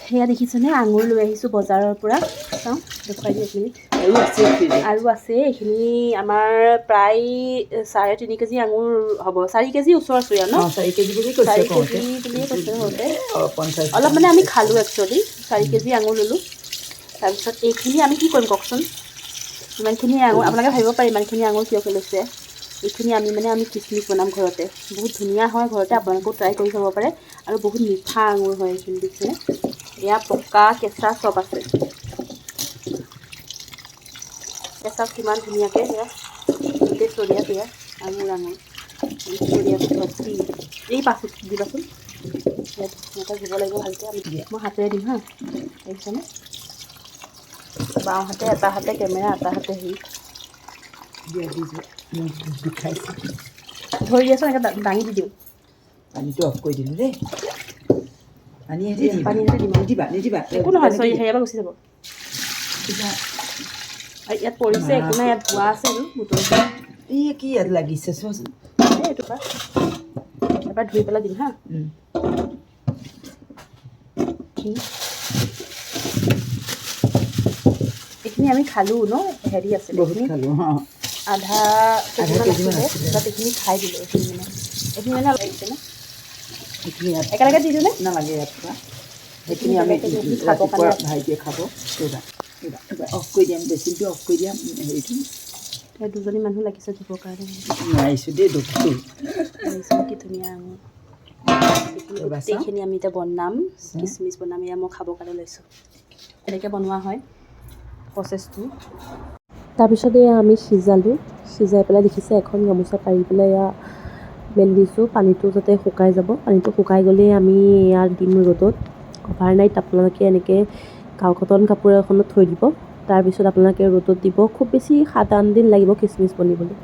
সেয়া দেখিছেনে আঙুৰ লৈ আহিছোঁ বজাৰৰ পৰা চাওঁ দেখুৱাই দিওঁ এইখিনি আৰু আছে এইখিনি আমাৰ প্ৰায় 3.5 কেজি আঙুৰ হ'ব 4 কেজি ওচৰ চুৰীয়া ন 4 কেজি বুলি কৈছে 4 কেজি বুলিয়ে কৈছে সৰুতে অলপ মানে আমি খালোঁ একচুৱেলি 4 কেজি আঙুৰ ল'লোঁ তাৰপিছত এইখিনি আমি কি কৰিম কওকচোন ইমানখিনি আঙুৰ আপোনালোকে ভাবিব পাৰে ইমানখিনি আঙুৰ কিয় লৈছে এইখিনি আমি কিচমিচ বনাম ঘৰতে বহুত ধুনীয়া হয় ঘৰতে আপোনালোকেও ট্ৰাই কৰি চাব পাৰে আৰু বহুত মিঠা আঙুৰ হয় এইখিনি দেখিছেনে এয়া পকা কেঁচা চব আছে কেঁচা কিমান ধুনীয়াকৈ সেয়া গোটেই চৰিয়া সেয়া আঙুৰ চৰিয়াটো ভৰ্তি এই পাছত দিবাচোন ধুনীয়াকৈ ধুব লাগিব ভালকৈ আমি মই হাতেৰে দিম হা দেখিছেনে বাওঁ হাতে এটা হাতে কেমেৰা এটা হাতে হেৰি ধৰি দিয়াচোন এনেকৈ দাঙি দি দিওঁ পানীটো অফ কৰি দিলোঁ দেই পানী নিদিবা একো নহয় চৰি হেৰিয়াৰ পৰা গুচি যাব ইয়াত পৰিছে একো নাই ইয়াত ধোৱা আছে আৰু বুটলটো এই কি ইয়াত লাগিছে চোৱাচোন এইটো পৰা এবাৰ ধুই পেলাই দিম হা এইখিনি আমি খালোঁ ন হেৰি আছিলে আধা কেজিমান আছিলে তাত এইখিনি খাই দিলোঁ এইখিনি মানে লাগিছে ন এইখিনি ইয়াত একেলগে দি দিওঁ নে নালাগে ইয়াত খোৱা সেইখিনি আমি ৰাতিপুৱা ভাইটিয়ে খাব অফ কৰি দিয়াম বেচিনটো অফ কৰি দিয়াম হেৰিটো দুজনী মানুহ লাগিছে ধুবৰ কাৰণে নোৱাৰিছোঁ দেই দুখটো কি ধুনীয়া আঙুৰ গোটেইখিনি আমি এতিয়া বনাম কিচমিচ বনাম এয়া মই খাবৰ কাৰণে লৈছোঁ এনেকৈ বনোৱা হয় প্ৰচেছটো তাৰপিছত এয়া আমি সিজাই পেলাই দেখিছে এখন গামোচা পাৰি পেলাই এয়া মেলি দিছোঁ পানীটো যাতে শুকাই যাব পানীটো শুকাই গ'লেই আমি ইয়াত দিম ৰ'দত অভাৰনাইট আপোনালোকে এনেকৈ কটন কাপোৰ এখনত থৈ দিব তাৰপিছত আপোনালোকে ৰ'দত দিব খুব বেছি 7-8 দিন লাগিব কিচমিচ বনিবলৈ